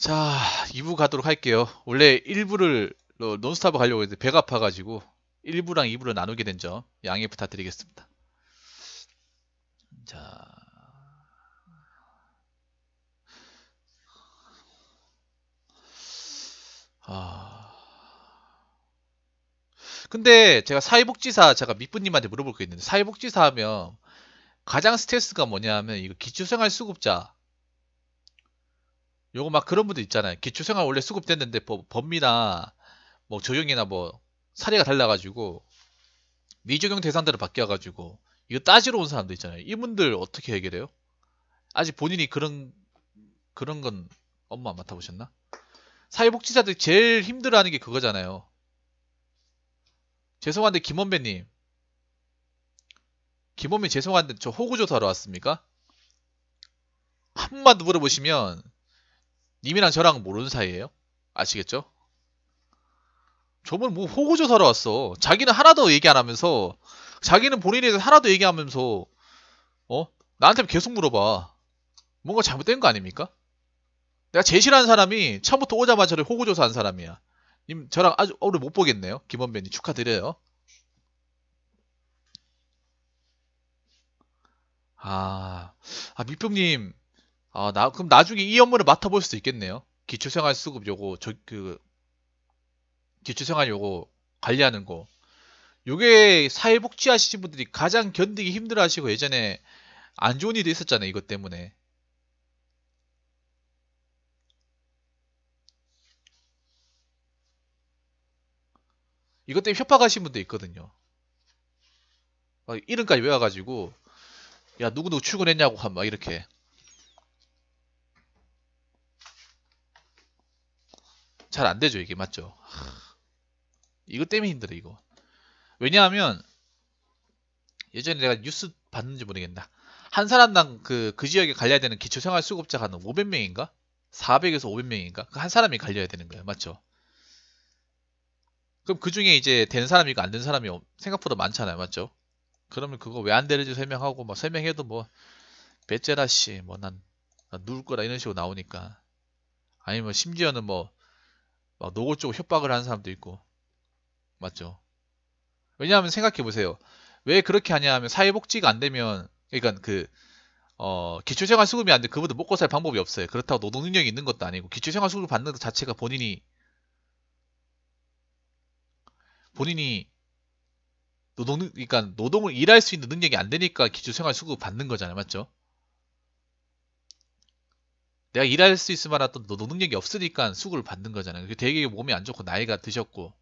자, 2부 가도록 할게요. 원래 1부를 논스톱으로 가려고 했는데 배가 아파가지고 1부랑 2부를 나누게 된 점 양해 부탁드리겠습니다. 자, 아. 근데 제가 사회복지사 제가 밑분님한테 물어볼 게 있는데 사회복지사 하면 가장 스트레스가 뭐냐면 이거 기초생활수급자 요거 막 그런 분들 있잖아요. 기초생활 원래 수급됐는데 범위나 뭐 적용이나 뭐 사례가 달라가지고 미적용 대상자로 바뀌어가지고 이거 따지러 온 사람도 있잖아요. 이분들 어떻게 해결해요? 아직 본인이 그런 건 업무 안 맡아보셨나? 사회복지사들 제일 힘들어하는 게 그거잖아요. 죄송한데 김원배님, 김원배 죄송한데 저 호구조사하러 왔습니까? 한 번만 더 물어보시면 님이랑 저랑 모르는 사이예요. 아시겠죠? 저번 뭐 호구조사하러 왔어. 자기는 하나도 얘기 안 하면서 자기는 본인에 대해서 하나도 얘기하면서 어? 나한테 계속 물어봐. 뭔가 잘못된 거 아닙니까? 내가 제일 싫어하는 사람이 처음부터 오자마자 저를 호구조사한 사람이야. 님 저랑 아주 오래 못 보겠네요. 김원배님 축하드려요. 아, 밑병님, 그럼 나중에 이 업무를 맡아볼 수도 있겠네요. 기초생활수급 요거, 기초생활 요거 관리하는 거. 요게 사회복지 하시는 분들이 가장 견디기 힘들어 하시고 예전에 안 좋은 일도 있었잖아요. 이것 때문에. 이것 때문에 협박하신 분도 있거든요. 이름까지 외워가지고, 야, 누구누구 출근했냐고 하면 막 이렇게. 잘 안 되죠, 이게. 맞죠? 이것 때문에 힘들어, 이거. 왜냐하면, 예전에 내가 뉴스 봤는지 모르겠나. 한 사람당 그 지역에 갈려야 되는 기초생활수급자가 한 500명인가? 400에서 500명인가? 그 한 사람이 갈려야 되는 거예요. 맞죠? 그럼 그 중에 이제 된 사람이 있고 안 된 사람이 생각보다 많잖아요. 맞죠? 그러면 그거 왜 안 되는지 설명하고 뭐 설명해도 뭐 배째라 씨, 뭐 난 누울 거라 이런 식으로 나오니까. 아니면 심지어는 뭐 막 노골적으로 협박을 하는 사람도 있고. 맞죠? 왜냐하면 생각해 보세요. 왜 그렇게 하냐 하면 사회복지가 안 되면 그러니까 기초생활수급이 안 돼. 그분들 먹고 살 방법이 없어요. 그렇다고 노동 능력이 있는 것도 아니고 기초생활수급을 받는 것 자체가 본인이 그러니까 노동을 일할 수 있는 능력이 안 되니까 기초생활수급 받는 거잖아요. 맞죠? 내가 일할 수 있을 만한 또 노동 능력이 없으니까 수급을 받는 거잖아요. 되게 몸이 안 좋고 나이가 드셨고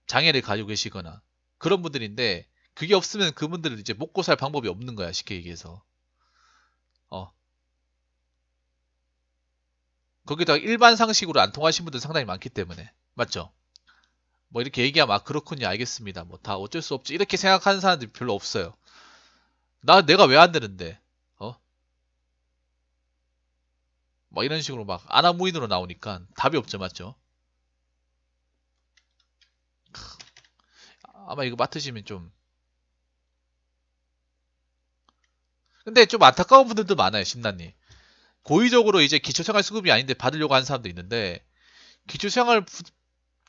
장애를 가지고 계시거나 그런 분들인데 그게 없으면 그분들은 이제 먹고 살 방법이 없는 거야. 쉽게 얘기해서. 어. 거기다가 일반 상식으로 안 통하신 분들 상당히 많기 때문에. 맞죠? 뭐 이렇게 얘기하면 그렇군요. 알겠습니다. 뭐 다 어쩔 수 없지. 이렇게 생각하는 사람들이 별로 없어요. 내가 왜 안 되는데? 어? 막 이런 식으로 막 아나무인으로 나오니까 답이 없죠. 맞죠? 아마 이거 맡으시면 좀 근데 좀 안타까운 분들도 많아요. 심란님. 고의적으로 이제 기초생활 수급이 아닌데 받으려고 하는 사람도 있는데 기초생활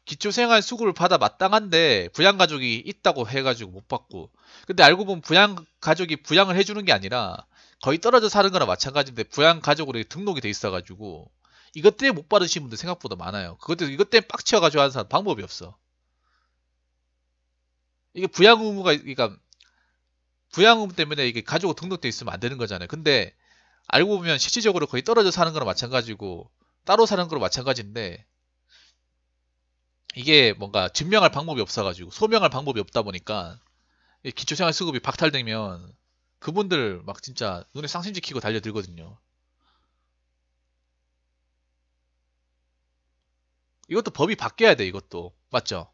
기초생활 수급을 받아 마땅한데 부양가족이 있다고 해가지고 못 받고 근데 알고 보면 부양가족이 부양을 해주는 게 아니라 거의 떨어져 사는 거나 마찬가지인데 부양가족으로 등록이 돼 있어가지고 이것 때문에 못 받으시는 분들 생각보다 많아요. 이것 때문에 빡쳐가지고 하는 사람 방법이 없어. 이게 부양 의무가 그러니까 부양 의무 때문에 이게 가족으로 등록돼 있으면 안 되는 거잖아요. 근데 알고 보면 실질적으로 거의 떨어져 사는 거나 마찬가지고 따로 사는 거나 마찬가지인데 이게 뭔가 증명할 방법이 없어가지고 소명할 방법이 없다 보니까 기초생활수급이 박탈되면 그분들 막 진짜 눈에 쌍심지 키고 달려들거든요. 이것도 법이 바뀌어야 돼, 이것도. 맞죠?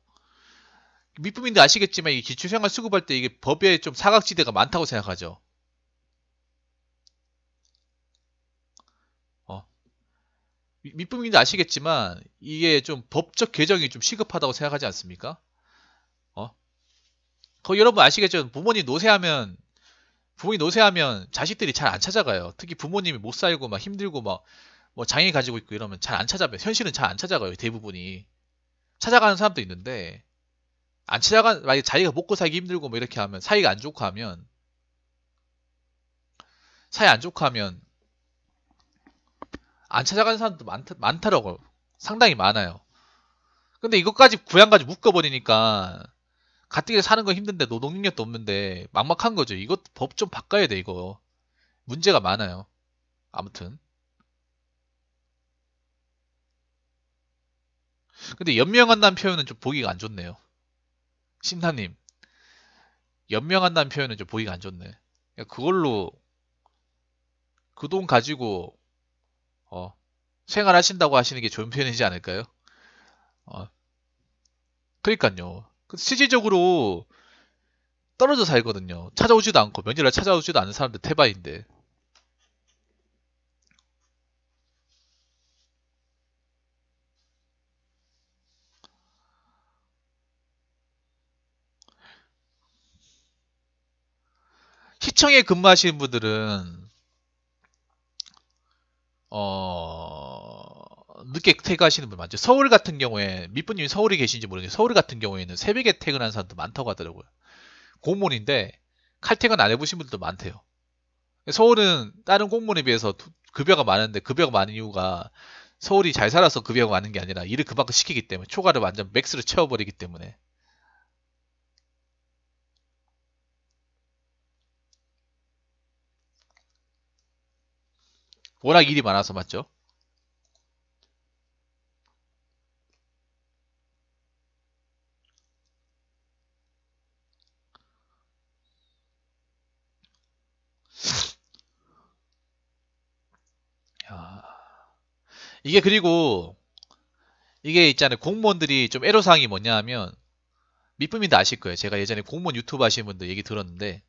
밑부민들 아시겠지만 이 기초생활수급할 때 이게 법에 좀 사각지대가 많다고 생각하죠. 어. 밑부민들 아시겠지만 이게 좀 법적 개정이 좀 시급하다고 생각하지 않습니까? 어? 거기 여러분 아시겠죠? 부모님 노쇠하면 자식들이 잘 안 찾아가요. 특히 부모님이 못 살고 막 힘들고 막 뭐 장애 가지고 있고 이러면 잘 안 찾아봐요. 현실은 잘 안 찾아가요. 대부분이. 찾아가는 사람도 있는데 안 찾아간 만약에 자기가 먹고 살기 힘들고 뭐 이렇게 하면 사이가 안 좋고 하면 사이 안 좋고 하면 안 찾아가는 사람도 많더라고요. 상당히 많아요. 근데 이것까지 구양까지 묶어버리니까 가뜩이나 사는 거 힘든데 노동 능력도 없는데 막막한 거죠. 이것 법 좀 바꿔야 돼 이거. 문제가 많아요. 아무튼. 근데 연명한다는 표현은 좀 보기가 안 좋네요. 신사님, 연명한다는 표현은 좀 보기가 안 좋네. 그걸로 그 돈 가지고 어, 생활하신다고 하시는 게 좋은 표현이지 않을까요? 어, 그러니까요. 실질적으로 떨어져 살거든요. 찾아오지도 않고 명절날 찾아오지도 않는 사람들 태바인데. 시청에 근무하시는 분들은 늦게 퇴근하시는 분 많죠. 서울 같은 경우에 밑분님이 서울에 계신지 모르겠는데 서울 같은 경우에는 새벽에 퇴근하는 사람도 많다고 하더라고요. 공무원인데 칼퇴근 안 해보신 분들도 많대요. 서울은 다른 공무원에 비해서 급여가 많은데 급여가 많은 이유가 서울이 잘 살아서 급여가 많은 게 아니라 일을 그만큼 시키기 때문에 초과를 완전 맥스로 채워버리기 때문에 워낙 일이 많아서 맞죠? 야, 이게 그리고 이게 있잖아요. 공무원들이 좀 애로사항이 뭐냐 하면 밑분님도 아실 거예요. 제가 예전에 공무원 유튜브 하시는 분들 얘기 들었는데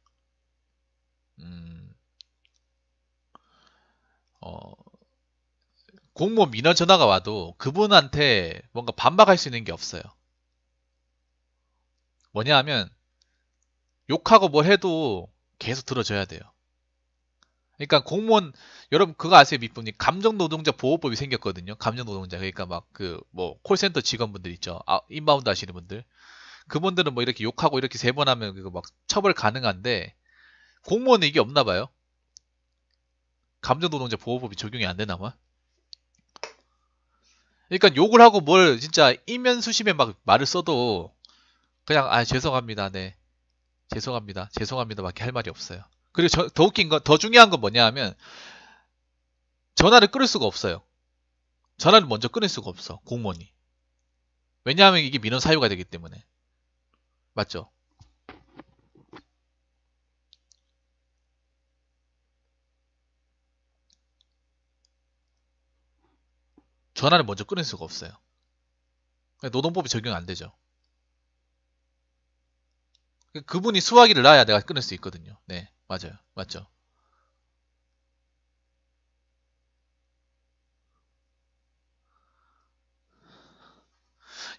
음, 어, 공무원 민원 전화가 와도 그분한테 뭔가 반박할 수 있는 게 없어요. 뭐냐 하면 욕하고 뭘 해도 계속 들어줘야 돼요. 그러니까 공무원 여러분 그거 아세요? 밑분님 감정노동자 보호법이 생겼거든요. 감정노동자 그러니까 막 그 뭐 콜센터 직원분들 있죠. 인바운드 하시는 분들 그분들은 뭐 이렇게 욕하고 이렇게 세 번 하면 그거 막 처벌 가능한데 공무원은 이게 없나 봐요. 감정노동자 보호법이 적용이 안 되나 봐. 그러니까 욕을 하고 뭘 진짜 이면수심에 막 말을 써도 그냥 죄송합니다. 네. 죄송합니다. 죄송합니다밖에 할 말이 없어요. 그리고 더 웃긴 건 더 중요한 건 뭐냐 하면 전화를 끊을 수가 없어요. 전화를 먼저 끊을 수가 없어. 공무원이. 왜냐하면 이게 민원 사유가 되기 때문에. 맞죠? 전화를 먼저 끊을 수가 없어요. 노동법이 적용 안 되죠. 그분이 수화기를 놔야 내가 끊을 수 있거든요. 네, 맞아요. 맞죠?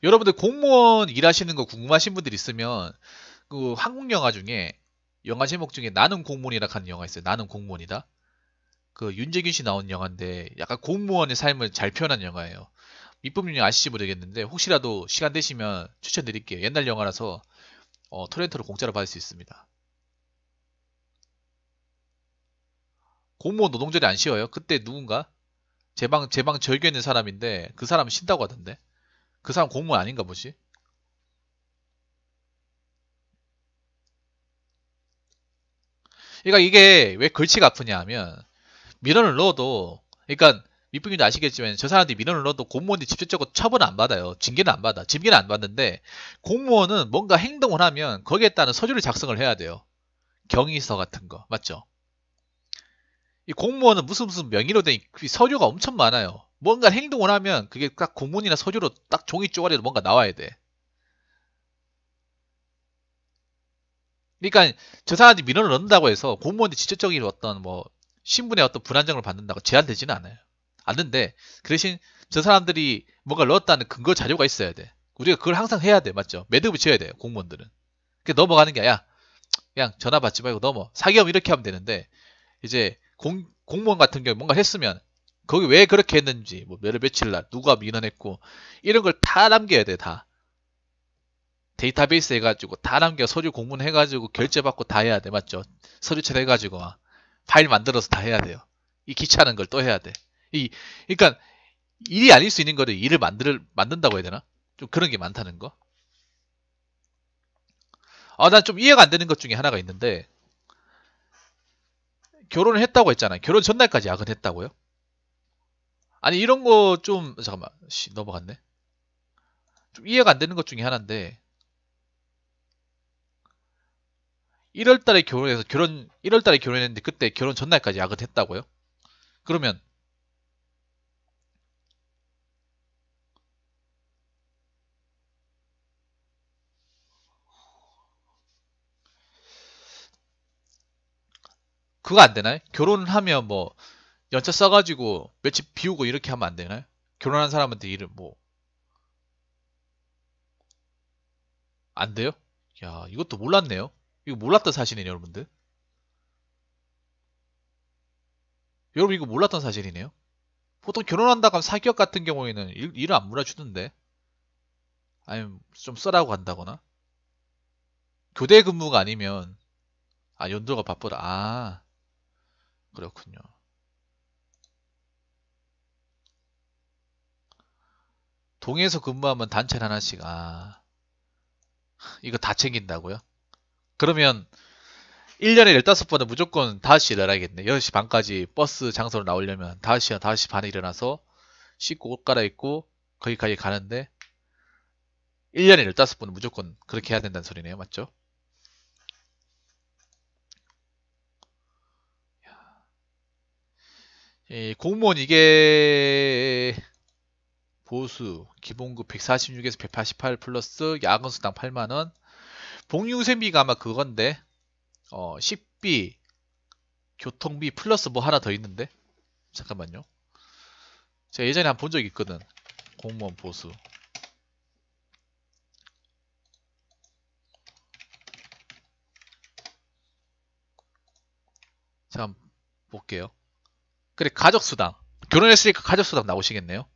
여러분들 공무원 일하시는 거 궁금하신 분들 있으면 그 한국 영화 중에 영화 제목 중에 나는 공무원이라 하는 영화 있어요. 나는 공무원이다. 그 윤재균 씨 나온 영화인데 약간 공무원의 삶을 잘 표현한 영화예요. 밑부분이 아실지 모르겠는데 혹시라도 시간 되시면 추천드릴게요. 옛날 영화라서 토렌토로 공짜로 받을 수 있습니다. 공무원 노동절이 안 쉬어요? 그때 누군가 제방 절교했는 사람인데 그 사람은 쉰다고 하던데 그 사람 공무원 아닌가 보지? 그러니까 이게 왜 걸치가 아프냐 하면 민원을 넣어도 그러니까 밑분님도 아시겠지만 저 사람들이 민원을 넣어도 공무원들이 직접적으로 처벌은 안 받아요. 징계는 안 받아. 징계는 안 받는데 공무원은 뭔가 행동을 하면 거기에 따른 서류를 작성을 해야 돼요. 경위서 같은 거 맞죠? 이 공무원은 무슨 명의로 된 서류가 엄청 많아요. 뭔가 행동을 하면 그게 딱 공문이나 서류로 딱 종이 쪼가리로 뭔가 나와야 돼. 그러니까 저 사람들이 민원을 넣는다고 해서 공무원들이 직접적인 어떤 뭐 신분의 어떤 불안정을 받는다고 제한되지는 않아요. 않는데 그 대신 저 사람들이 뭔가 넣었다는 근거 자료가 있어야 돼. 우리가 그걸 항상 해야 돼. 맞죠? 매듭을 지어야 돼요. 공무원들은. 그 넘어가는 게 아니야. 그냥 전화 받지 말고 넘어. 사기업 이렇게 하면 되는데 이제 공무원 같은 경우 뭔가 했으면 거기 왜 그렇게 했는지, 뭐 며칠 날 누가 민원했고 이런 걸 다 남겨야 돼. 다 데이터베이스 해가지고 다 남겨. 서류 공문 해가지고 결제받고 다 해야 돼. 맞죠? 서류처리 해가지고 파일 만들어서 다 해야 돼요. 이 귀찮은 걸 또 해야 돼. 그러니까 일이 아닐 수 있는 거를 일을 만든다고 해야 되나? 좀 그런 게 많다는 거. 난 좀 이해가 안 되는 것 중에 하나가 있는데, 결혼을 했다고 했잖아요. 결혼 전날까지 야근했다고요? 아니, 이런 거 좀, 잠깐만, 넘어갔네. 좀 이해가 안 되는 것 중에 하나인데, 1월 달에 결혼해서 1월 달에 결혼했는데, 그때 결혼 전날까지 야근했다고요? 그러면, 그거 안 되나요? 결혼을 하면 뭐, 연차 써가지고 며칠 비우고 이렇게 하면 안 되나요? 결혼한 사람한테 일을 뭐, 안 돼요? 야, 이것도 몰랐네요. 이거 몰랐던 사실이네요, 여러분들. 여러분, 이거 몰랐던 사실이네요. 보통 결혼한다고 하면 사기업 같은 경우에는 일을 안 몰아주던데. 아니면 좀 쓰라고 한다거나. 교대 근무가 아니면, 연도가 바쁘다. 그렇군요. 동에서 근무하면 단체를 하나씩, 이거 다 챙긴다고요? 그러면 1년에 15번은 무조건 5시에 일어나야겠네. 6시 반까지 버스 장소로 나오려면 5시나 5시 반에 일어나서 씻고 옷 갈아입고 거기까지 가는데 1년에 15번은 무조건 그렇게 해야 된다는 소리네요. 맞죠? 공무원 이게 보수 기본급 146에서 188 플러스 야근 수당 8만원. 복리후생비가 아마 그건데 식비 교통비 플러스 뭐 하나 더 있는데 잠깐만요. 제가 예전에 한 번 본 적이 있거든. 공무원 보수. 자, 한번 볼게요. 그래, 가족수당. 결혼했으니까 가족수당 나오시겠네요.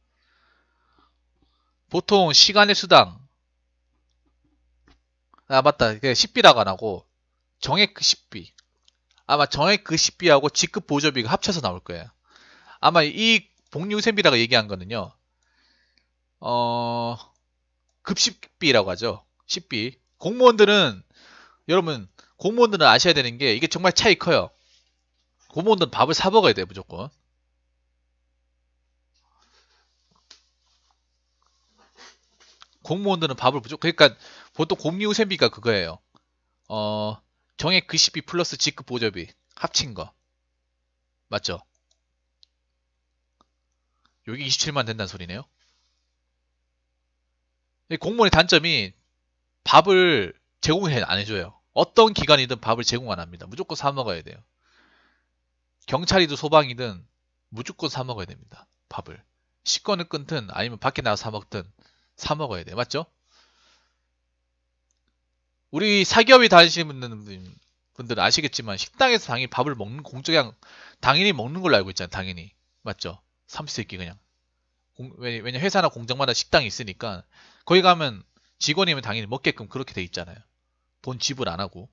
보통 시간의 수당. 맞다. 식비라고 안 하고 정액 그 식비. 아마 정액 그 식비하고 직급 보조비가 합쳐서 나올 거예요. 아마 이 복리후생비라고 얘기한 거는요. 어, 급식비라고 하죠. 식비. 여러분, 공무원들은 아셔야 되는 게 이게 정말 차이 커요. 공무원들은 밥을 사 먹어야 돼요, 무조건. 공무원들은 밥을 무조건, 그러니까 보통 공리후생비가 그거예요. 어, 정액 급식비 플러스 직급 보조비 합친 거. 맞죠? 여기 27만 된다는 소리네요. 공무원의 단점이 밥을 제공을 안 해줘요. 어떤 기관이든 밥을 제공 안 합니다. 무조건 사 먹어야 돼요. 경찰이든 소방이든 무조건 사 먹어야 됩니다. 밥을. 식권을 끊든 아니면 밖에 나가서 사 먹든 사 먹어야 돼요. 맞죠? 우리 사기업이 다니시는 분들은 아시겠지만 식당에서 당연히 밥을 먹는 공적양 당연히 먹는 걸로 알고 있잖아요. 당연히. 맞죠? 삼시세끼 그냥. 왜냐 회사나 공장마다 식당이 있으니까 거기 가면 직원이면 당연히 먹게끔 그렇게 돼 있잖아요. 돈 지불 안 하고.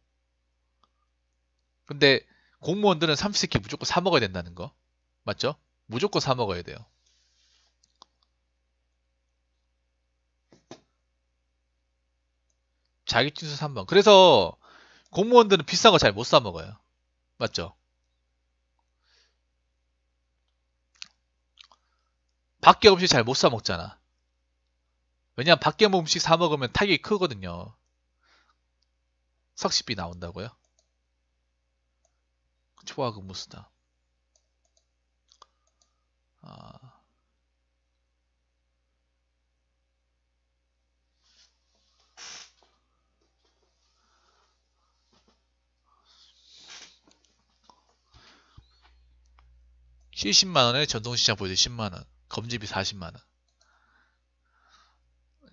근데 공무원들은 삼시세끼 무조건 사 먹어야 된다는 거. 맞죠? 무조건 사 먹어야 돼요. 자격증서 3번. 그래서 공무원들은 비싼 거 잘 못 사 먹어요. 맞죠? 밖에 음식 잘 못 사 먹잖아. 왜냐면 밖에 음식 사 먹으면 타격이 크거든요. 석식비 나온다고요? 초과 근무수당. 70만원에 전통시장 보여줘 10만원. 검지비 40만원.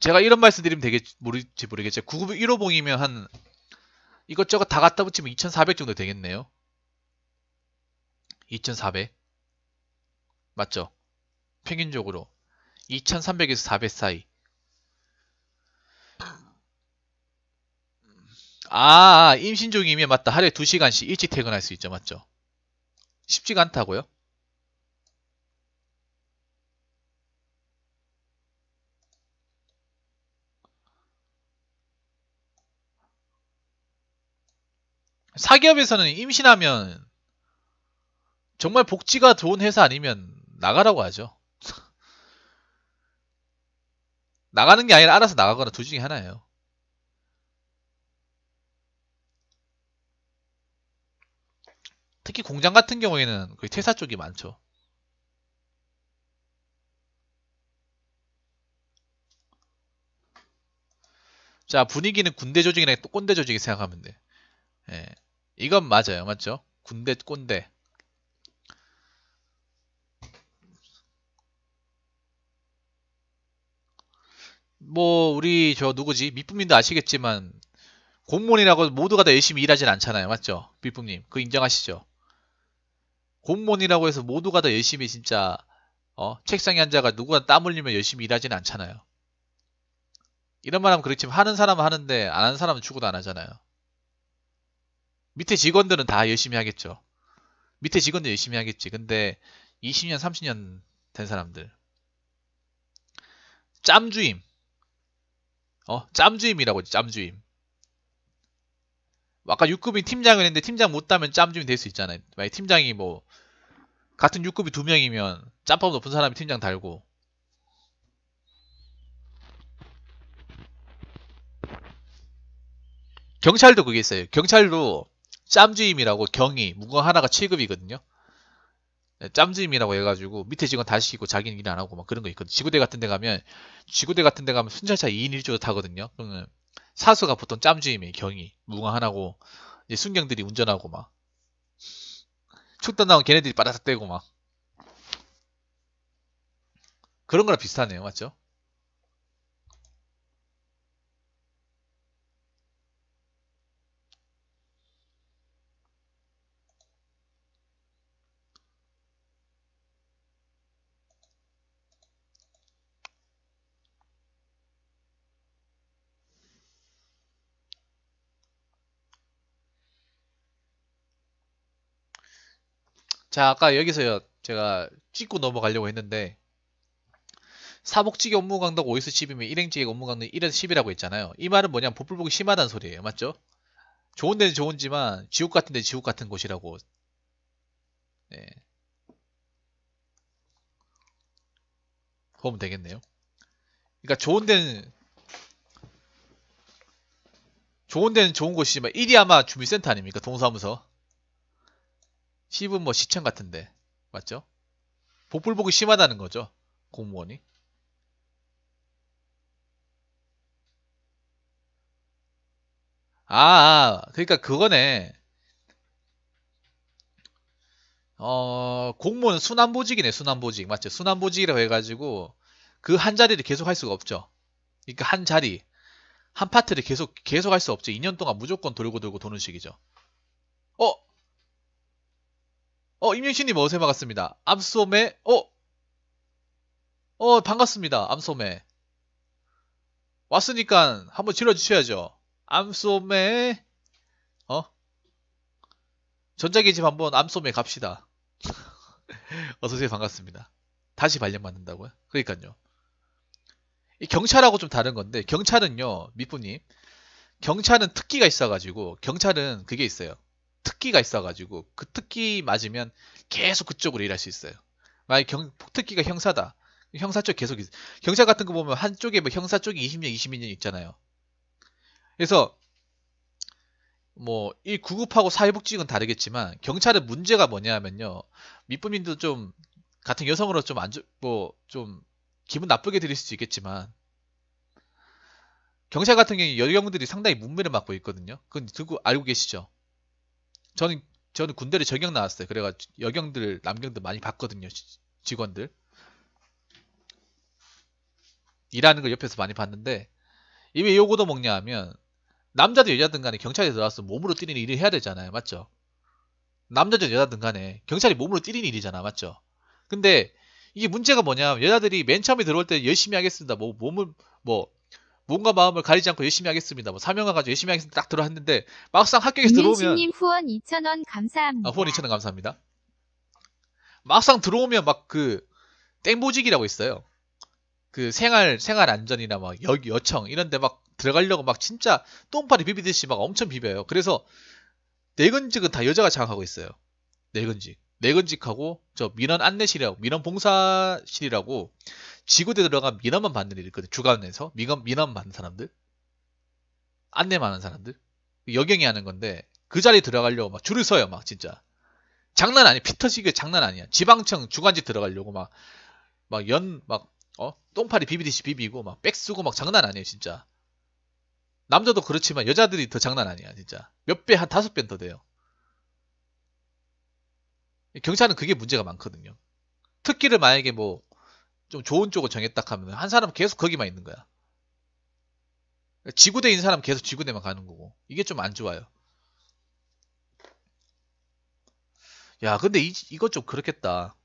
제가 이런 말씀 드리면 모르겠죠. 9 1호봉이면 한 이것저것 다 갖다 붙이면 2,400 정도 되겠네요. 2,400. 맞죠? 평균적으로 2300에서 400 사이. 임신 중이면 맞다. 하루에 2시간씩 일찍 퇴근할 수 있죠. 맞죠? 쉽지가 않다고요? 사기업에서는 임신하면 정말 복지가 좋은 회사 아니면 나가라고 하죠. 나가는 게 아니라 알아서 나가거나 둘 중에 하나예요. 특히 공장 같은 경우에는 거의 퇴사 쪽이 많죠. 자, 분위기는 군대 조직이나 꼰대 조직이 생각하면 돼. 예. 이건 맞아요. 맞죠? 군대, 꼰대. 뭐, 우리, 누구지? 밑부민도 아시겠지만, 공무원이라고 모두가 다 열심히 일하진 않잖아요. 맞죠? 밑부님. 그거 인정하시죠? 공무원이라고 해서 모두가 다 열심히 진짜, 책상에 앉아가 누구나 땀 흘리며 열심히 일하진 않잖아요. 이런 말 하면 그렇지만, 하는 사람은 하는데, 안 하는 사람은 죽어도 안 하잖아요. 밑에 직원들은 다 열심히 하겠죠. 밑에 직원들 열심히 하겠지. 근데 20년, 30년 된 사람들. 짬주임. 짬주임이라고 하지, 짬주임. 아까 6급인 팀장을 했는데 팀장 못 따면 짬주임 될 수 있잖아요. 만약 팀장이 뭐, 같은 6급이 2명이면 짬밥 높은 사람이 팀장 달고. 경찰도 그게 있어요. 경찰도 짬주임이라고 경위, 무거 하나가 7급이거든요. 짬주임이라고 해가지고 밑에 직원 다 시키고 자기는 일 안 하고 막 그런 거 있거든. 지구대 같은 데 가면 순찰차 2인 1조로 타거든요. 그러면 사수가 보통 짬주임이에요. 경위, 무거 하나고 이제 순경들이 운전하고 막 축도 나온 걔네들이 바다닥 떼고 막 그런 거랑 비슷하네요. 맞죠? 자, 아까 여기서 제가 찍고 넘어가려고 했는데 사복지기 업무 강도가 5에서 10이면 일행직의 업무 강도는 1에서 10이라고 했잖아요. 이 말은 뭐냐면 복불복이 심하다는 소리예요. 맞죠? 좋은 데는 좋은지만 지옥 같은 데는 지옥 같은 곳이라고. 네, 보면 되겠네요. 그러니까 좋은 데는 좋은 곳이지만 1이 아마 주민센터 아닙니까? 동사무소. 10은 뭐 시청 같은데. 맞죠? 복불복이 심하다는 거죠. 공무원이. 그러니까 그거네. 공무원 순환보직이네, 순환보직. 맞죠? 순환보직이라고 해가지고, 그 한 자리를 계속 할 수가 없죠. 그러니까 한 자리, 한 파트를 계속 할 수 없죠. 2년 동안 무조건 돌고 돌고 도는 식이죠. 어, 임영신님 어서 반갑습니다. 암소매, 반갑습니다. 암소매. 왔으니까 한번 질러주셔야죠. 암소매, 어? 전자기집 한번 암소매 갑시다. 어서오세요. 반갑습니다. 다시 발령받는다고요? 그러니까요. 이 경찰하고 좀 다른 건데, 경찰은요, 밑부님. 경찰은 특기가 있어가지고, 경찰은 그게 있어요. 특기가 있어가지고, 그 특기 맞으면 계속 그쪽으로 일할 수 있어요. 만약 특기가 형사다. 형사 쪽 계속 있어요. 경찰 같은 거 보면 한쪽에 뭐 형사 쪽이 20년, 22년 있잖아요. 그래서 뭐, 이 구급하고 사회복직은 다르겠지만, 경찰의 문제가 뭐냐면요. 밑부민도 좀, 같은 여성으로 좀 좀, 기분 나쁘게 들릴 수도 있겠지만, 경찰 같은 경우에 여경들이 상당히 문매를 맡고 있거든요. 그건 듣고 알고 계시죠? 저는, 저는 군대를 전역 나왔어요. 그래가지고 남경들 많이 봤거든요. 직원들. 일하는 걸 옆에서 많이 봤는데, 왜 요거도 먹냐 하면, 남자든 여자든 간에 경찰에 들어와서 몸으로 뛰는 일을 해야 되잖아요. 맞죠? 남자든 여자든 간에 경찰이 몸으로 뛰는 일이잖아. 맞죠? 근데 이게 문제가 뭐냐? 여자들이 맨 처음에 들어올 때 열심히 하겠습니다. 뭐 몸을 뭐 몸과 마음을 가리지 않고 열심히 하겠습니다. 뭐 사명을 가지고 열심히 하겠습니다. 딱 들어왔는데 막상 합격해서 들어오면 김윤식님 후원 2,000원 감사합니다. 후원 2,000원 감사합니다. 막상 들어오면 막 그 땡보직이라고 있어요. 그 생활 안전이나 막 여청 이런데 막 들어가려고 막 진짜 똥파리 비비듯이 막 엄청 비벼요. 그래서 내근직은 다 여자가 장악하고 있어요. 내근직하고 저 민원 안내실이라고 민원 봉사실이라고 지구대 들어간 민원만 받는 일이 있거든. 주간에서 민원 받는 사람들, 안내만 하는 사람들, 여경이 하는 건데 그 자리 들어가려고 막 줄을 서요. 막 진짜 장난 아니야. 피 터지게 장난 아니야. 지방청 주간직 들어가려고 똥파리 비비듯이 비비고 막 백 쓰고 막 장난 아니에요. 진짜 남자도 그렇지만 여자들이 더 장난 아니야. 진짜 몇 배, 한 5배 더 돼요. 경찰은 그게 문제가 많거든요. 특기를 만약에 뭐 좀 좋은 쪽을 정했다 하면 한 사람은 계속 거기만 있는 거야. 지구대에 있는 사람은 계속 지구대만 가는 거고. 이게 좀 안 좋아요. 야, 근데 이거 좀 그렇겠다.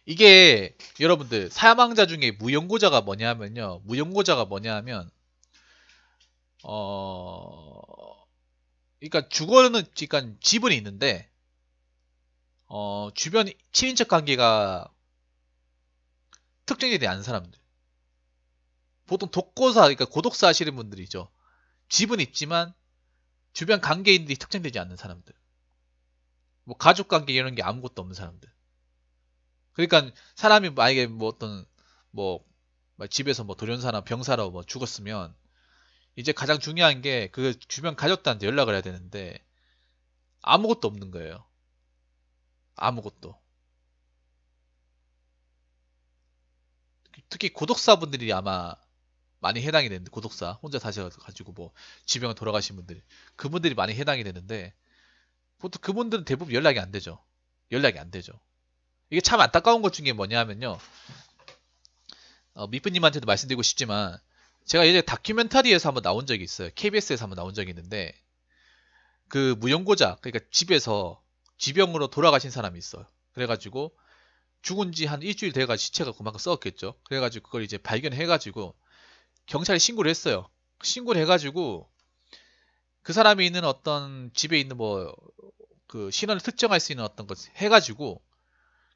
이게 여러분들 사망자 중에 무연고자가 뭐냐면요. 무연고자가 뭐냐면 그러니까 주거는 그러니까 집은 있는데 주변 친인척 관계가 특정이 되지 않은 사람들. 보통 독고사 그러니까 고독사 하시는 분들이죠. 집은 있지만 주변 관계인들이 특정되지 않는 사람들. 뭐 가족 관계 이런 게 아무것도 없는 사람들. 그러니까 사람이 만약에 뭐 어떤 뭐 집에서 뭐 돌연사나 병사로 뭐 죽었으면 이제 가장 중요한 게 그 주변 가족들한테 연락을 해야 되는데 아무것도 없는 거예요. 아무것도. 특히 고독사분들이 아마 많이 해당이 되는데 고독사 혼자 사셔가지고 뭐 지병을 돌아가신 분들 그분들이 많이 해당이 되는데 보통 그분들은 대부분 연락이 안 되죠. 연락이 안 되죠. 이게 참 안타까운 것 중에 뭐냐면요. 미프님한테도 말씀드리고 싶지만 제가 예전에 다큐멘터리에서 한번 나온 적이 있어요. KBS에서 한번 나온 적이 있는데 그 무연고자 그러니까 집에서 지병으로 돌아가신 사람이 있어요. 그래가지고 죽은 지 한 일주일 돼가 시체가 그만큼 썩었겠죠. 그래가지고 그걸 이제 발견해가지고 경찰에 신고를 했어요. 신고를 해가지고 그 사람이 있는 어떤 집에 있는 뭐 그 신원을 특정할 수 있는 어떤 것 해가지고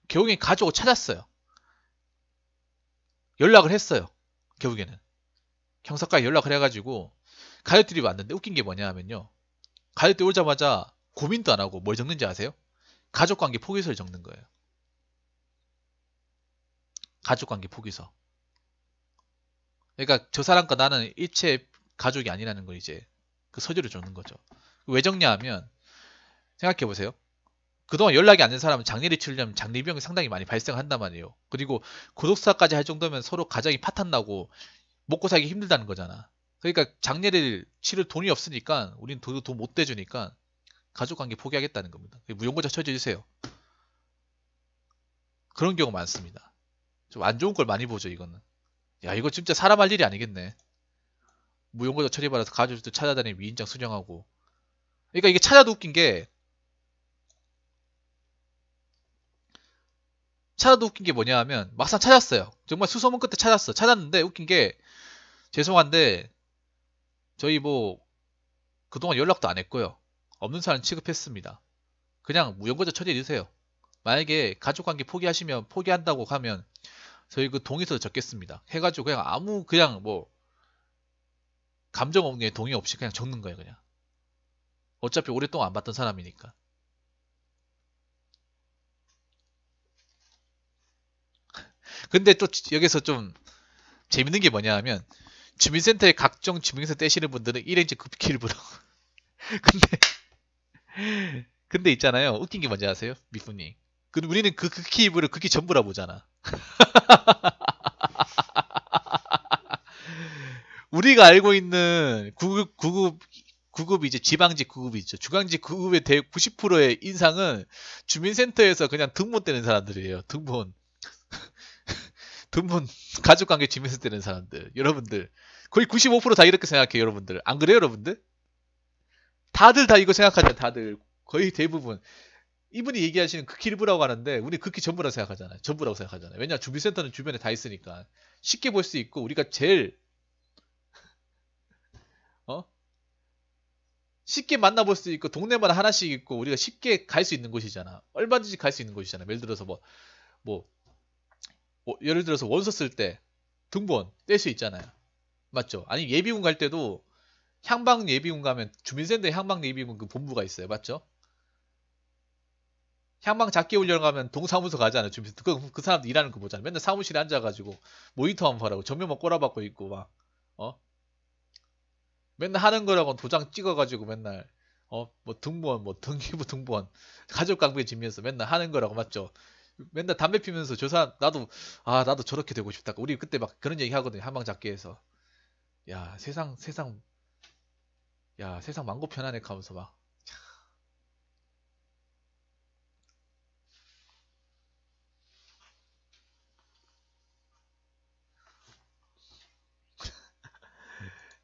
결국엔 가족을 찾았어요. 연락을 했어요. 결국에는 경사과에 연락을 해가지고 가족들이 왔는데 웃긴 게 뭐냐 하면요. 가족들 오자마자 고민도 안 하고 뭘 적는지 아세요? 가족관계 포기서를 적는 거예요. 가족관계 포기서. 그러니까 저 사람과 나는 일체 가족이 아니라는 걸 이제 그 서류를 적는 거죠. 왜 적냐 하면 생각해 보세요. 그동안 연락이 안 된 사람은 장례를 치르려면 장례비용이 상당히 많이 발생한단 말이에요. 그리고 고독사까지 할 정도면 서로 가정이 파탄나고 먹고 살기 힘들다는 거잖아. 그러니까 장례를 치를 돈이 없으니까 우린 돈 못 대주니까 가족관계 포기하겠다는 겁니다. 무용고자 처리해주세요. 그런 경우 많습니다. 좀 안 좋은 걸 많이 보죠 이거는. 야 이거 진짜 사람 할 일이 아니겠네. 무용고자 처리받아서 가족들 찾아다니는 위인장 수령하고. 그러니까 이게 찾아도 웃긴 게 뭐냐 하면 막상 찾았어요. 정말 수소문 끝에 찾았는데 웃긴 게 죄송한데 저희 뭐 그동안 연락도 안 했고요. 없는 사람 취급했습니다. 그냥 무연고자 처리해주세요. 만약에 가족관계 포기하시면 포기한다고 하면 저희 그 동의서 적겠습니다. 해가지고 그냥 뭐 감정 없는 동의 없이 그냥 적는 거예요. 그냥 어차피 오랫동안 안 봤던 사람이니까. 근데 또 여기서 좀 재밌는 게 뭐냐 하면 주민센터에 각종 주민센터 떼시는 분들은 1행지 급기를 부르고 근데 있잖아요. 웃긴 게 뭔지 아세요? 미프님. 우리는 그 극히 일부를 극히 전부라 보잖아. 우리가 알고 있는 구급 이제 지방직 구급이 있죠. 중앙직 구급의 대 90%의 인상은 주민센터에서 그냥 등본 떼는 사람들이에요. 등본. 등본 가족관계 지면서 되는 사람들 여러분들 거의 95%다 이렇게 생각해요 여러분들 안 그래요 여러분들? 다들 다 이거 생각하잖아요 다들 거의 대부분 이분이 얘기하시는 극히 일부라고 하는데 우리 극히 전부라고 생각하잖아요 전부라고 생각하잖아요 왜냐 주민센터는 주변에 다 있으니까 쉽게 볼 수 있고 우리가 제일 어? 쉽게 만나볼 수 있고 동네마다 하나씩 있고 우리가 쉽게 갈 수 있는 곳이잖아 얼마든지 갈 수 있는 곳이잖아 예를 들어서 뭐 예를 들어서 원서 쓸 때 등본 뗄 수 있잖아요 맞죠? 아니 예비군 갈 때도 향방 예비군 가면 주민센터 향방 예비군 그 본부가 있어요 맞죠? 향방 작게 훈련 가면 동사무소 가잖아요 주민센터 그 사람들 일하는 거 보잖아 맨날 사무실에 앉아가지고 모니터 한번 보라고 전면만 꼬라박고 있고 막 어? 맨날 하는 거라고 도장 찍어가지고 맨날 뭐 등본 뭐 등기부 등본 가족관계 지면서 맨날 하는 거라고 맞죠? 맨날 담배 피면서 저 사람 나도 저렇게 되고 싶다. 우리 그때 막 그런 얘기 하거든요. 한방잡기에서 야 세상 망고 편하네 하면서 막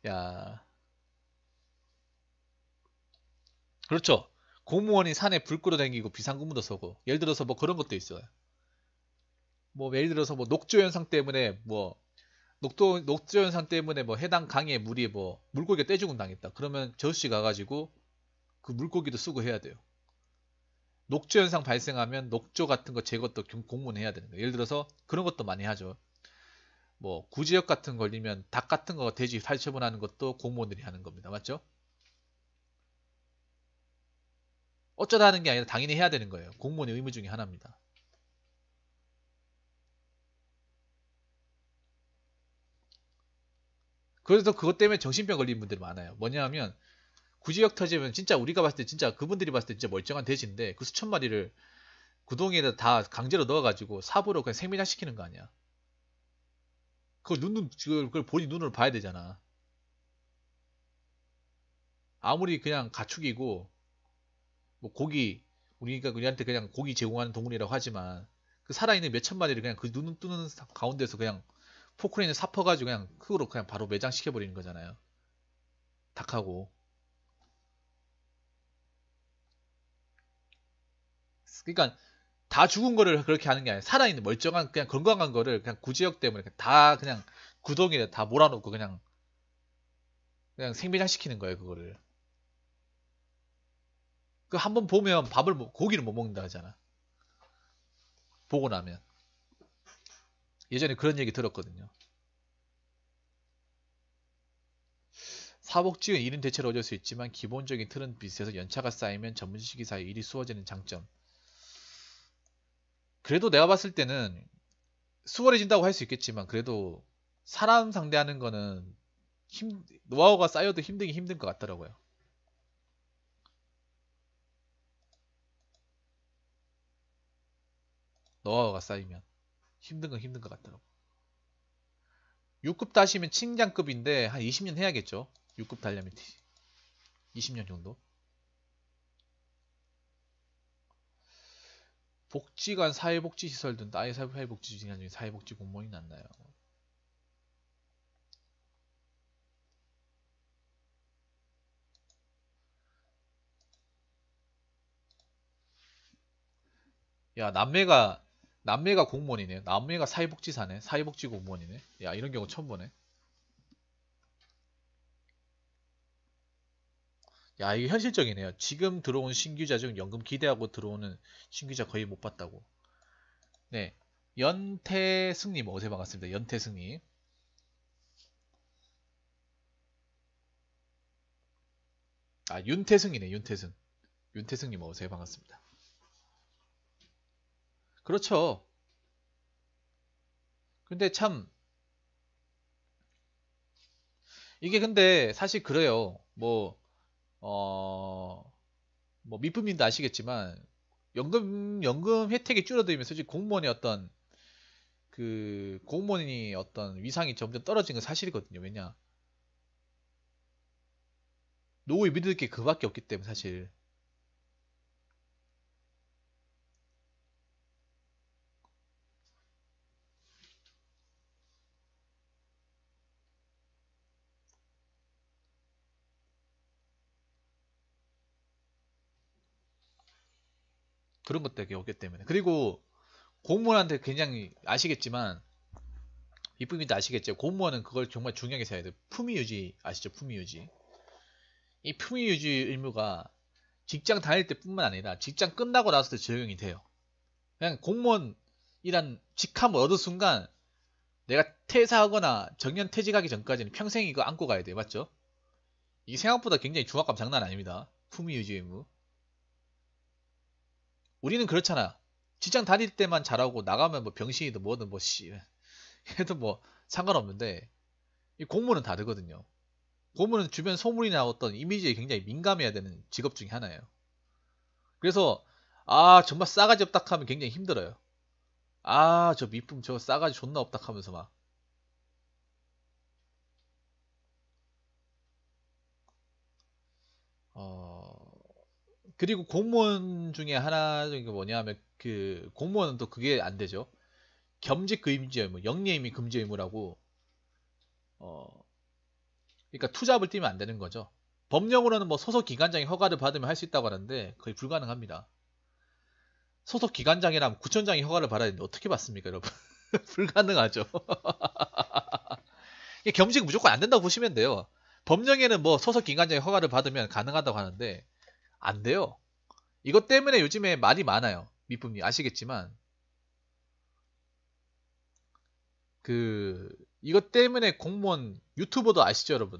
야 그렇죠. 공무원이 산에 불 끌어다니고 비상근무도 서고 예를 들어서 뭐 그런 것도 있어요. 뭐 예를 들어서 뭐 녹조 현상 때문에 뭐 녹조 현상 때문에 뭐 해당 강에 물이 뭐 물고기가 떼죽음 당했다. 그러면 저수지 가가지고 그 물고기도 쓰고 해야 돼요. 녹조 현상 발생하면 녹조 같은 거 제것도 공무원 해야 되는 거예요. 예를 들어서 그런 것도 많이 하죠. 뭐 구지역 같은 거 걸리면 닭 같은 거 돼지 살처분하는 것도 공무원들이 하는 겁니다. 맞죠? 어쩌다 하는 게 아니라 당연히 해야 되는 거예요. 공무원의 의무 중에 하나입니다. 그래서 그것 때문에 정신병 걸린 분들이 많아요. 뭐냐면 구지역 터지면 진짜 우리가 봤을 때 진짜 그분들이 봤을 때 진짜 멀쩡한 돼지인데 그 수천 마리를 구덩이에다 다 강제로 넣어가지고 삽으로 그냥 생매장시키는 거 아니야. 그걸 본인 눈으로 봐야 되잖아. 아무리 그냥 가축이고 뭐 고기 우리가 우리한테 그냥 고기 제공하는 동물이라고 하지만 그 살아있는 몇천 마리를 그냥 그 눈 뜨는 가운데서 그냥 포크레인을 삽퍼가지고 그냥 흙으로 그냥 바로 매장시켜 버리는 거잖아요. 닭하고. 그러니까 다 죽은 거를 그렇게 하는 게 아니라 살아있는 멀쩡한 그냥 건강한 거를 그냥 구제역 때문에 다 그냥 구덩이에 다 몰아놓고 그냥 생매장시키는 거예요 그거를. 그 한번 보면 고기를 못 먹는다 하잖아. 보고 나면 예전에 그런 얘기 들었거든요. 사복지은 일은 대체로 어쩔 수 있지만 기본적인 틀은 비슷해서 연차가 쌓이면 전문 지식이 사이 일이 수월해지는 장점. 그래도 내가 봤을 때는 수월해진다고 할 수 있겠지만 그래도 사람 상대하는 거는 노하우가 쌓여도 힘들긴 힘든 것 같더라고요. 노하우가 쌓이면 힘든 건 힘든 것 같더라고. 6급 다시면 칭장급인데 한 20년 해야겠죠. 6급 달려면 20년 정도. 복지관 사회복지시설 등 아예 사회복지기관 중에 사회복지 공무원이 낫나요? 야 남매가 공무원이네. 남매가 사회복지사네. 사회복지 공무원이네. 야 이런 경우 처음 보네. 야 이게 현실적이네요. 지금 들어온 신규자 중 연금 기대하고 들어오는 신규자 거의 못 봤다고. 네. 연태승님 어제 반갑습니다. 연태승님. 아 윤태승이네. 윤태승. 윤태승님 어제 반갑습니다. 그렇죠. 근데 참 이게 근데 사실 그래요. 어, 뭐 미품님도 아시겠지만 연금 혜택이 줄어들면서 솔직히 공무원의 어떤 그 공무원이 어떤 위상이 점점 떨어진 건 사실이거든요. 왜냐 노후에 믿을 게 그밖에 없기 때문에 사실 그런 것들이 오기 때문에. 그리고 공무원한테 굉장히 아시겠지만 이쁨이도 아시겠죠. 공무원은 그걸 정말 중요하게 생각해야 돼요. 품위 유지 아시죠? 품위 유지. 이 품위 유지 의무가 직장 다닐 때뿐만 아니라 직장 끝나고 나서도 적용이 돼요. 그냥 공무원이란 직함을 얻은 순간 내가 퇴사하거나 정년 퇴직하기 전까지는 평생 이거 안고 가야 돼요. 맞죠? 이게 생각보다 굉장히 중압감 장난 아닙니다. 품위 유지 의무. 우리는 그렇잖아. 직장 다닐 때만 잘하고 나가면 뭐 병신이든 뭐든 뭐 씨 해도 뭐 상관없는데 이 공무원은 다르거든요. 공무원은 주변 소문이나 어떤 이미지에 굉장히 민감해야 되는 직업 중에 하나예요. 그래서 정말 싸가지 없다 하면 굉장히 힘들어요. 저 미품 저 싸가지 존나 없다 하면서 막 그리고 공무원 중에 하나 중에 뭐냐면 그 공무원은 또 그게 안 되죠. 겸직 금지 의무, 영리임이 금지 의무라고 어 그러니까 투잡을 뛰면 안 되는 거죠. 법령으로는 뭐 소속 기관장이 허가를 받으면 할 수 있다고 하는데 거의 불가능합니다. 소속 기관장이라면 구청장이 허가를 받아야 되는데 어떻게 받습니까, 여러분? 불가능하죠. 이게 겸직 무조건 안 된다고 보시면 돼요. 법령에는 뭐 소속 기관장이 허가를 받으면 가능하다고 하는데 안 돼요. 이것 때문에 요즘에 말이 많아요. 미쁨님 아시겠지만 이것 때문에 공무원 유튜버도 아시죠, 여러분?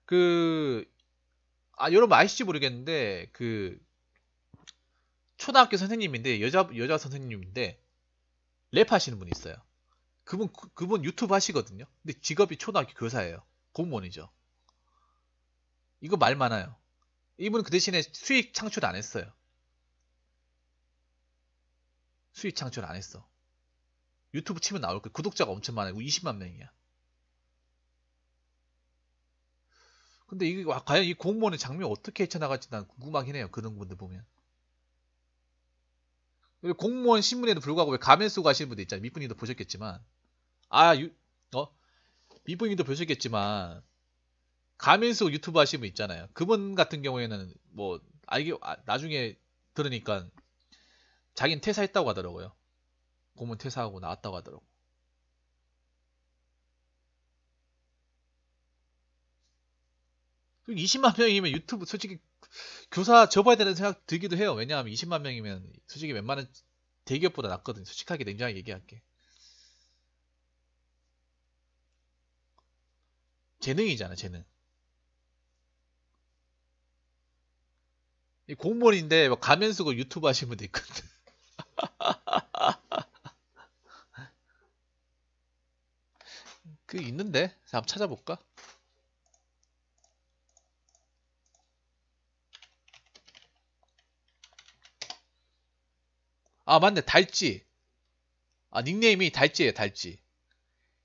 그 여러분 아실지 모르겠는데 초등학교 선생님인데 여자 선생님인데 랩하시는 분이 있어요. 그분 유튜브 하시거든요. 근데 직업이 초등학교 교사예요. 공무원이죠. 이거 말 많아요. 이분 그 대신에 수익 창출 안 했어요. 수익 창출 안 했어. 유튜브 치면 나올 거예요. 구독자가 엄청 많아요. 20만 명이야. 근데 이게 과연 이 공무원의 장면 어떻게 헤쳐나갈지 난 궁금하긴 해요. 그런 분들 보면. 그리고 공무원 신분에도 불구하고 왜 가면 쓰고 하시는 분들 있잖아요. 밑분님도 보셨겠지만. 아, 유, 어? 밑분님도 보셨겠지만 가면 쓰고 유튜브 하시는 분 있잖아요. 그분 같은 경우에는 뭐 나중에 들으니까 자기는 퇴사했다고 하더라고요. 공무원 퇴사하고 나왔다고 하더라고. 20만 명이면 유튜브 솔직히 교사 접어야 되는 생각 들기도 해요. 왜냐하면 20만 명이면 솔직히 웬만한 대기업보다 낫거든. 솔직하게 냉정하게 얘기할게. 재능이잖아, 재능. 이 공무원인데 뭐 가면 쓰고 유튜브 하시는 분도 있거든. 그 있는데? 한번 찾아볼까? 맞네. 달찌. 닉네임이 달찌예요, 달찌.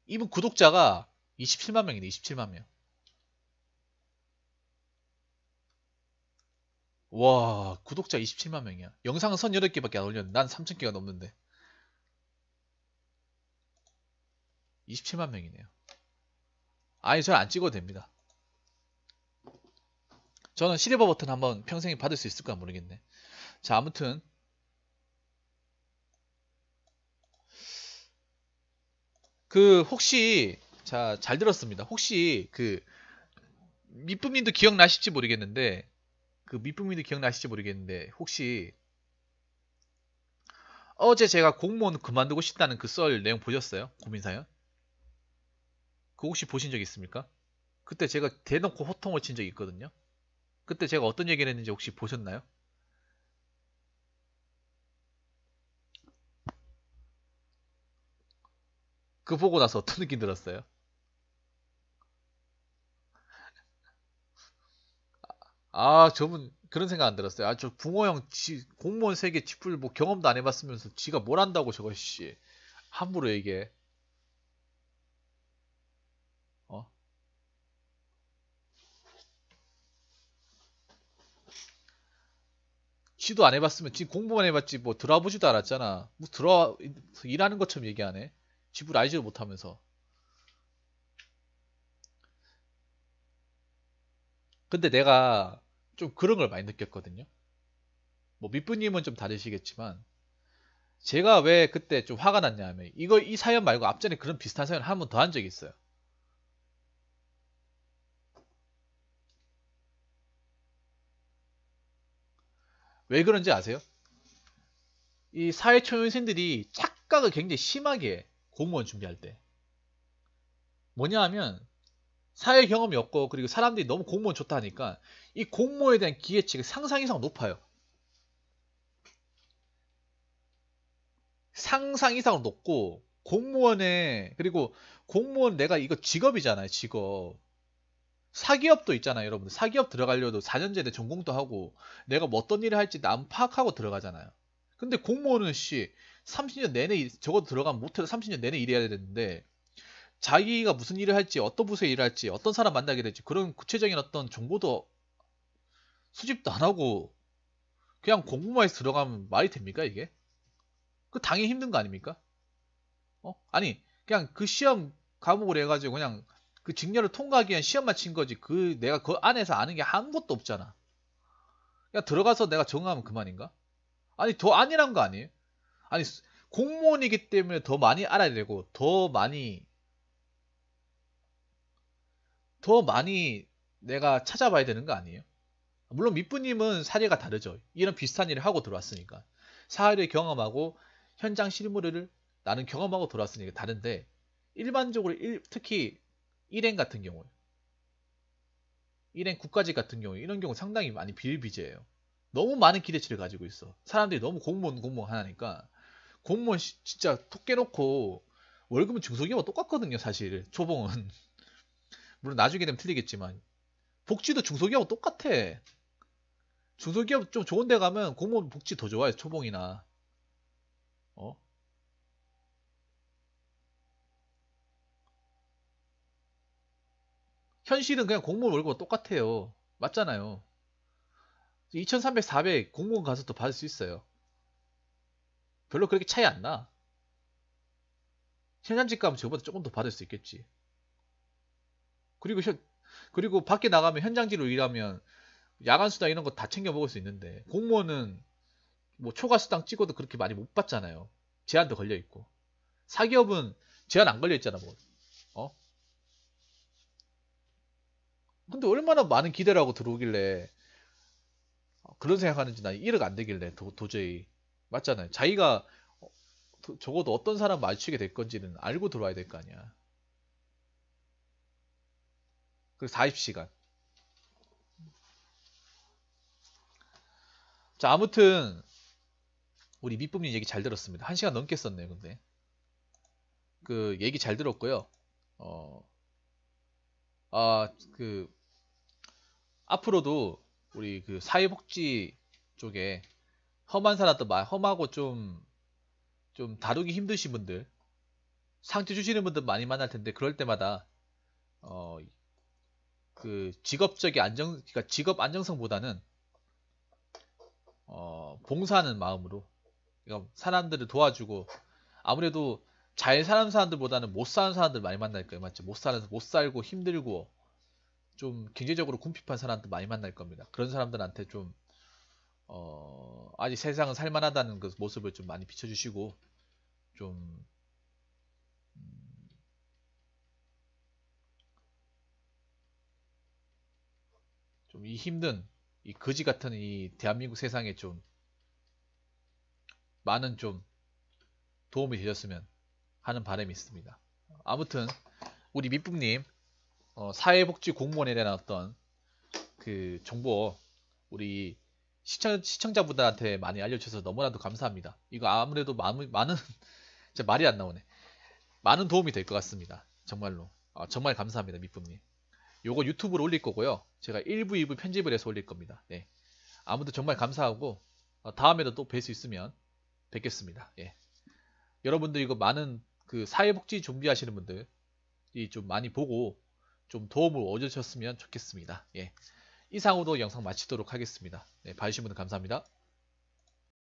이분 구독자가 27만 명이네, 27만 명. 와, 구독자 27만 명이야. 영상은 38개밖에 안 올렸는데 난 3000개가 넘는데. 27만 명이네요. 아니, 저는 안 찍어도 됩니다. 저는 실버 버튼 한번 평생에 받을 수 있을까 모르겠네. 자, 아무튼 혹시 잘 들었습니다. 혹시 밑부님도 기억나실지 모르겠는데 혹시 어제 제가 공무원 그만두고 싶다는 그 썰 내용 보셨어요? 고민사연? 그거 혹시 보신 적 있습니까? 그때 제가 대놓고 호통을 친 적이 있거든요. 그때 제가 어떤 얘기를 했는지 혹시 보셨나요? 그거 보고 나서 어떤 느낌 들었어요? 저분 그런 생각 안 들었어요. 저 붕어 형 공무원 세계 쥐뿔 뭐 경험도 안 해봤으면서 지가 뭘 한다고 저거 씨 함부로 얘기해. 어? 지도 안 해봤으면 지 공부만 해봤지 뭐 들어보지도 않았잖아. 뭐 들어 일하는 것처럼 얘기하네. 지불 알지도 못하면서. 근데 내가 좀 그런 걸 많이 느꼈거든요. 뭐 밑부님은 좀 다르시겠지만 제가 왜 그때 좀 화가 났냐면 이 사연 말고 앞전에 그런 비슷한 사연 한 번 더 한 적이 있어요. 왜 그런지 아세요? 이 사회초년생들이 착각을 굉장히 심하게 해. 공무원 준비할 때. 뭐냐 하면 사회 경험이 없고 그리고 사람들이 너무 공무원 좋다 하니까 이 공무원에 대한 기대치가 상상 이상 높아요. 상상 이상으로 높고 공무원에 그리고 공무원 내가 이거 직업이잖아요. 직업. 사기업도 있잖아요. 여러분. 사기업 들어가려도 4년제대 전공도 하고 내가 뭐 어떤 일을 할지 남 파악하고 들어가잖아요. 근데 공무원은 30년 내내 적어도 들어가면 못해도 30년 내내 일해야 되는데 자기가 무슨 일을 할지 어떤 부서에 일을 할지 어떤 사람 만나게 될지 그런 구체적인 어떤 정보도 수집도 안 하고 그냥 공부만 해서 들어가면 말이 됩니까 이게? 그 당연히 힘든 거 아닙니까? 아니 그냥 그 시험 과목을 해가지고 그냥 그 직렬을 통과하기 위한 시험만 친 거지 내가 그 안에서 아는 게 아무것도 없잖아. 그냥 들어가서 내가 적응하면 그만인가? 아니 더 아니란 거 아니에요? 아니 공무원이기 때문에 더 많이 알아야 되고 더 많이 내가 찾아봐야 되는 거 아니에요? 물론 밑부님은 사례가 다르죠. 이런 비슷한 일을 하고 들어왔으니까. 사회를 경험하고 현장 실무를 나는 경험하고 들어왔으니까 다른데 일반적으로 특히 일행 같은 경우 일행 국가직 같은 경우 이런 경우 상당히 많이 비일비재해요. 너무 많은 기대치를 가지고 있어. 사람들이 너무 공무원 하니까 공무원 진짜 톡 깨놓고 월급은 중소기업과 똑같거든요. 사실 초봉은 물론 나중에 되면 틀리겠지만 복지도 중소기업하고 똑같아. 중소기업 좀 좋은 데 가면 공무원 복지 더 좋아요. 초봉이나. 어? 현실은 그냥 공무원 월급과 똑같아요. 맞잖아요. 2300, 400 공무원 가서 또 받을 수 있어요. 별로 그렇게 차이 안 나. 현장직 가면 저보다 조금 더 받을 수 있겠지. 그리고 그리고 밖에 나가면 현장직으로 일하면 야간 수당 이런 거 다 챙겨 먹을 수 있는데 공무원은 뭐 초과 수당 찍어도 그렇게 많이 못 받잖아요. 제한도 걸려 있고. 사기업은 제한 안 걸려 있잖아, 뭐. 어? 근데 얼마나 많은 기대를 하고 들어오길래 그런 생각하는지 나 이해가 안 되길래 도저히 맞잖아요. 자기가 적어도 어떤 사람 마주치게 될 건지는 알고 들어와야 될 거 아니야. 그 40시간. 자, 아무튼 우리 밑부님 얘기 잘 들었습니다. 1시간 넘게 썼네요, 근데. 그 얘기 잘 들었고요. 어, 그 앞으로도 우리 그 사회복지 쪽에 험한 사람들 험하고 좀 다루기 힘드신 분들 상처 주시는 분들 많이 만날 텐데 그럴 때마다 어, 그 직업적인 그러니까 직업 안정성보다는 봉사하는 마음으로 그러니까 사람들을 도와주고 아무래도 잘 사는 사람들보다는 못 사는 사람들 많이 만날 거예요, 맞죠? 못 살고 힘들고 좀 경제적으로 궁핍한 사람들 많이 만날 겁니다. 그런 사람들한테 좀 아직 세상은 살만하다는 그 모습을 좀 많이 비춰주시고 좀 이 힘든 이 거지 같은 이 대한민국 세상에 좀 많은 좀 도움이 되셨으면 하는 바람이 있습니다. 아무튼 우리 밑북님 사회복지 공무원에 대한 어떤 그 정보 우리 시청자분들한테 많이 알려주셔서 너무나도 감사합니다. 이거 아무래도 많은 진짜 말이 안 나오네. 많은 도움이 될 것 같습니다. 정말로 정말 감사합니다, 밑북님. 요거 유튜브로 올릴 거고요. 제가 1부, 2부 편집을 해서 올릴 겁니다. 네. 아무튼 정말 감사하고 다음에도 또 뵐 수 있으면 뵙겠습니다. 예. 여러분들 이거 많은 그 사회복지 준비하시는 분들이 좀 많이 보고 좀 도움을 얻으셨으면 좋겠습니다. 예. 이상으로 영상 마치도록 하겠습니다. 네, 봐주신 분들 감사합니다.